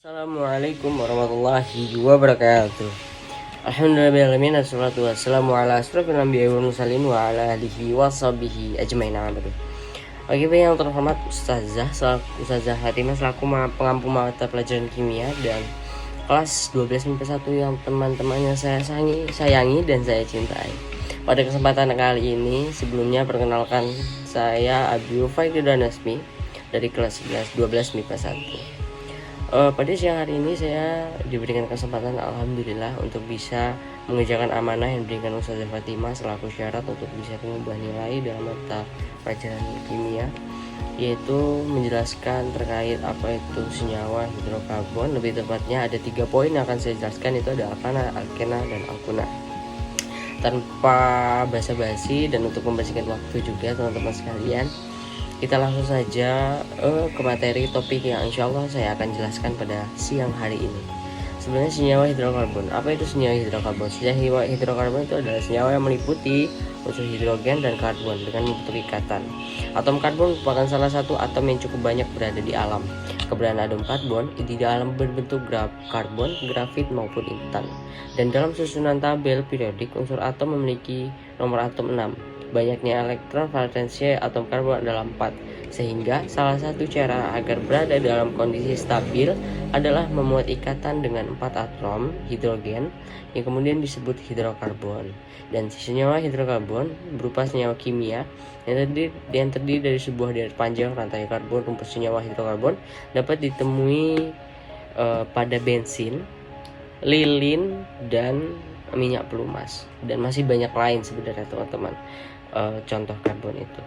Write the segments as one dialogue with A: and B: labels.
A: Assalamualaikum warahmatullahi wabarakatuh. Alhamdulillahirabbil wassalatu wassalamu ala asrofil anbiya'i wal mursalin wa ala alihi washabihi ajmain. Oke, yang terhormat Ustazah Hatimah selaku pengampu mata pelajaran kimia dan kelas 12 MIPA 1 yang teman-temannya saya sayangi dan saya cintai. Pada kesempatan kali ini sebelumnya perkenalkan saya Abi Faiqur Nasmi dari kelas 12 MIPA 1. Pada siang hari ini saya diberikan kesempatan alhamdulillah untuk bisa mengerjakan amanah yang diberikan Ustazah Fatimah selaku syarat untuk bisa mengubah nilai dalam mata pelajaran kimia, yaitu menjelaskan terkait apa itu senyawa hidrokarbon. Lebih tepatnya ada 3 poin yang akan saya jelaskan, itu ada alkana, alkena, dan alkuna. Tanpa basa-basi dan untuk membersihkan waktu juga teman-teman sekalian, kita langsung saja ke materi topik yang insya Allah saya akan jelaskan pada siang hari ini. Sebenarnya senyawa hidrokarbon, apa itu senyawa hidrokarbon? Senyawa hidrokarbon itu adalah senyawa yang meliputi unsur hidrogen dan karbon dengan membentuk ikatan. Atom karbon merupakan salah satu atom yang cukup banyak berada di alam. Keberadaan atom karbon di alam berbentuk karbon, grafit maupun intan. Dan dalam susunan tabel periodik, unsur atom memiliki nomor atom 6. Banyaknya elektron valensi atom karbon adalah 4, sehingga salah satu cara agar berada dalam kondisi stabil adalah memuat ikatan dengan 4 atom hidrogen yang kemudian disebut hidrokarbon. Dan senyawa hidrokarbon berupa senyawa kimia yang terdiri dari sebuah deret panjang rantai karbon. Rumput senyawa hidrokarbon dapat ditemui pada bensin, lilin, dan minyak pelumas, dan masih banyak lain sebenarnya teman-teman. Contoh karbon itu.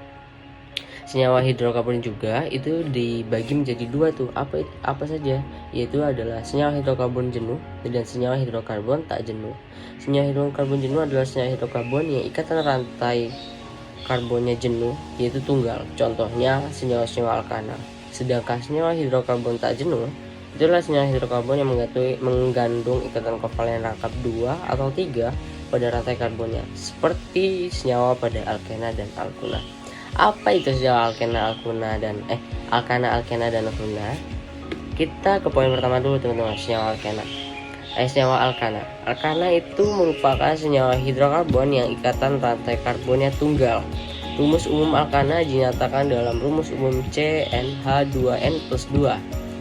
A: Senyawa hidrokarbon juga itu dibagi menjadi 2 tuh. Apa saja? Yaitu adalah senyawa hidrokarbon jenuh dan senyawa hidrokarbon tak jenuh. Senyawa hidrokarbon jenuh adalah senyawa hidrokarbon yang ikatan rantai karbonnya jenuh, yaitu tunggal. Contohnya senyawa-senyawa alkana. Sedangkan senyawa hidrokarbon tak jenuh itulah senyawa hidrokarbon yang mengandung ikatan kovalen rangkap 2 atau 3 pada rantai karbonnya, seperti senyawa pada alkena dan alkuna. Apa itu senyawa alkena, alkuna, dan alkana, alkena, dan alkuna? Kita ke poin pertama dulu teman-teman. Senyawa alkena. Senyawa alkana. Alkana itu merupakan senyawa hidrokarbon yang ikatan rantai karbonnya tunggal. Rumus umum alkana dinyatakan dalam rumus umum CnH2n+2,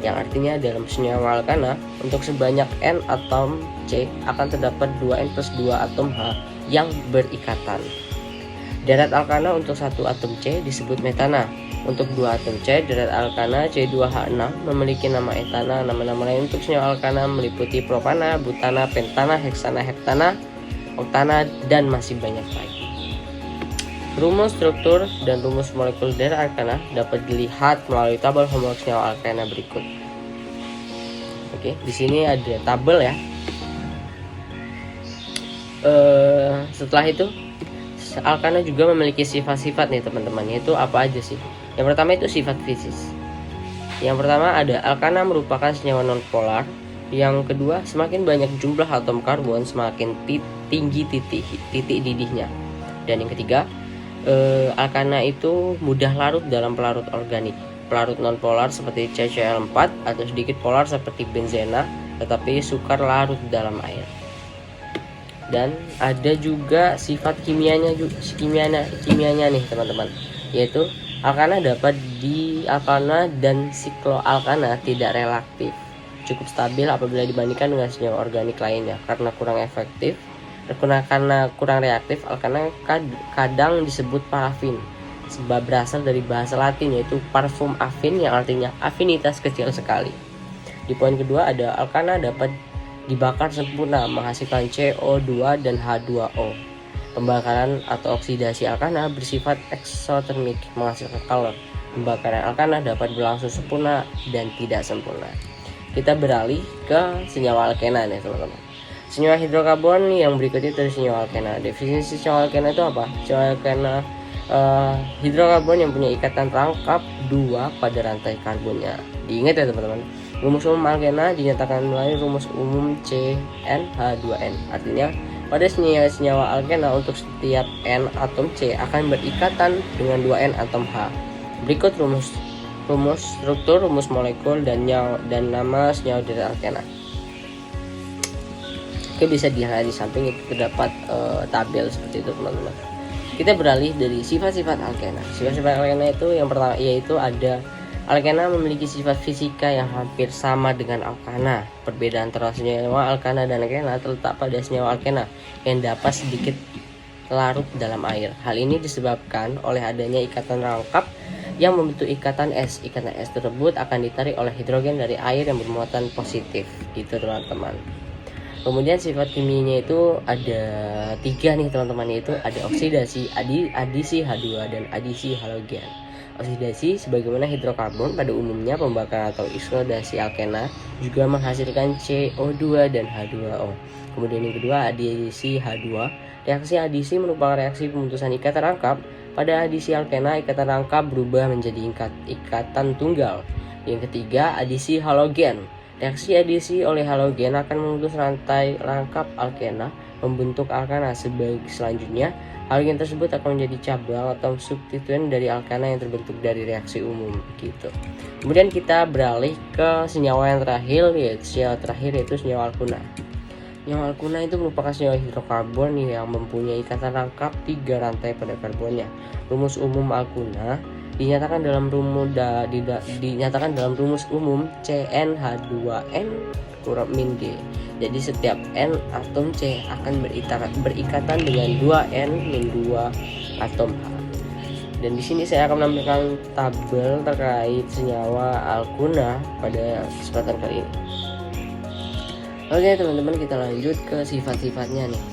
A: yang artinya dalam senyawa alkana untuk sebanyak N atom C akan terdapat 2N+2 atom H yang berikatan. Deret alkana untuk 1 atom C disebut metana. Untuk 2 atom C, deret alkana C2H6 memiliki nama etana. Nama-nama lain untuk senyawa alkana meliputi propana, butana, pentana, heksana, heptana, oktana, dan masih banyak lagi. Rumus struktur dan rumus molekul deret alkana dapat dilihat melalui tabel homoleg senyawa alkana berikut. Oke, di sini ada tabel ya. Setelah itu, alkana juga memiliki sifat-sifat nih teman-teman. Yaitu apa aja sih? Yang pertama itu sifat fisis. Yang pertama ada alkana merupakan senyawa nonpolar. Yang kedua, semakin banyak jumlah atom karbon semakin tinggi titik didihnya. Dan yang ketiga, alkana itu mudah larut dalam pelarut organik. Pelarut nonpolar seperti CCl4 atau sedikit polar seperti benzena, tetapi sukar larut dalam air. Dan ada juga sifat kimianya nih teman-teman, yaitu alkana alkana dan sikloalkana tidak reaktif, cukup stabil apabila dibandingkan dengan senyawa organik lainnya. Karena kurang efektif, karena kurang reaktif, alkana kadang disebut parafin, sebab berasal dari bahasa Latin yaitu parfum afin, yang artinya afinitas kecil sekali. Di poin kedua ada alkana dapat dibakar sempurna menghasilkan CO2 dan H2O. Pembakaran atau oksidasi alkana bersifat eksotermik menghasilkan kalor. Pembakaran alkana dapat berlangsung sempurna dan tidak sempurna. Kita beralih ke senyawa alkena nih teman-teman. Senyawa hidrokarbon yang berikutnya dari senyawa alkena. Definisi senyawa alkena itu apa? Senyawa alkena hidrokarbon yang punya ikatan rangkap 2 pada rantai karbonnya. Diingat ya teman-teman. Rumus umum alkena dinyatakan melalui rumus umum CnH2n. Artinya pada senyawa alkena untuk setiap N atom C akan berikatan dengan 2N atom H. Berikut rumus rumus struktur, rumus molekul, dan nama senyawa dari alkena. Oke, bisa dilihat di samping itu terdapat tabel seperti itu teman-teman. Kita beralih dari sifat-sifat alkena. Sifat-sifat alkena itu yang pertama yaitu ada alkena memiliki sifat fisika yang hampir sama dengan alkana. Perbedaan antara senyawa alkana dan alkena terletak pada senyawa alkena yang dapat sedikit larut dalam air. Hal ini disebabkan oleh adanya ikatan rangkap yang membentuk ikatan es. Ikatan es tersebut akan ditarik oleh hidrogen dari air yang bermuatan positif. Gitu teman-teman. Kemudian sifat kimianya itu ada 3 nih teman-teman, yaitu ada oksidasi, adisi H2 dan adisi halogen. Oksidasi sebagaimana hidrokarbon pada umumnya pembakaran atau oksidasi alkena juga menghasilkan CO2 dan H2O. Kemudian yang kedua adisi H2. Reaksi adisi merupakan reaksi pemutusan ikatan rangkap. Pada adisi alkena ikatan rangkap berubah menjadi ikatan tunggal. Yang ketiga adisi halogen. Reaksi adisi oleh halogen akan memutus rantai rangkap alkena membentuk alkana. Selanjutnya, halogen tersebut akan menjadi cabang atau substituen dari alkana yang terbentuk dari reaksi umum gitu. Kemudian kita beralih ke senyawa yang terakhir, yaitu senyawa alkuna. Senyawa alkuna itu merupakan senyawa hidrokarbon yang mempunyai ikatan rangkap 3 rantai pada karbonnya. Rumus umum alkuna dinyatakan dalam rumus umum CnH2n kurang G. Jadi setiap N atom C akan berikatan dengan 2N-2 atom H. Dan di sini saya akan menampilkan tabel terkait senyawa alkuna pada kesempatan kali ini. Oke teman-teman, kita lanjut ke sifat-sifatnya nih.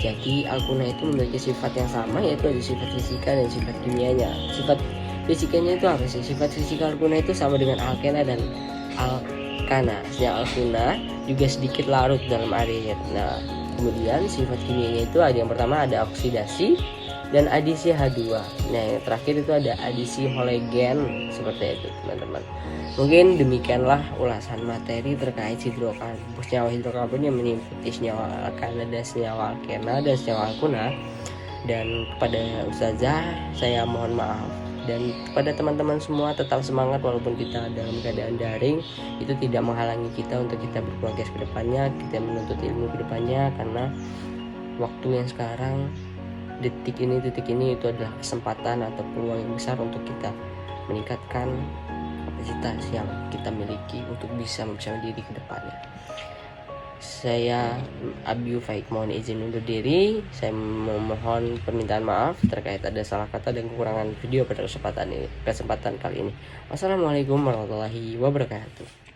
A: Jadi alkuna itu memiliki sifat yang sama, yaitu ada sifat fisika dan sifat kimianya. Sifat fisikanya itu apa sih? Sifat fisika alkuna itu sama dengan alkena dan alkana. Senyawa alkuna juga sedikit larut dalam air. Nah, kemudian sifat kimianya itu ada yang pertama ada oksidasi dan adisi H2. Nah, yang terakhir itu ada adisi halogen seperti itu, teman-teman. Mungkin demikianlah ulasan materi terkait senyawa hidrokarbon yang meliputi senyawa alkana dan senyawa alkena dan senyawa alkuna. Dan kepada ustazah saya mohon maaf, dan kepada teman-teman semua tetap semangat walaupun kita dalam keadaan daring. Itu tidak menghalangi kita untuk kita berprogres ke depannya, kita menuntut ilmu ke depannya, karena waktu yang sekarang detik ini itu adalah kesempatan atau peluang yang besar untuk kita meningkatkan kapasitas yang kita miliki untuk bisa mandiri ke depannya. Saya Abiu Faik mohon izin undur diri. Saya memohon permintaan maaf terkait ada salah kata dan kekurangan video pada kesempatan kali ini. Wassalamualaikum warahmatullahi wabarakatuh.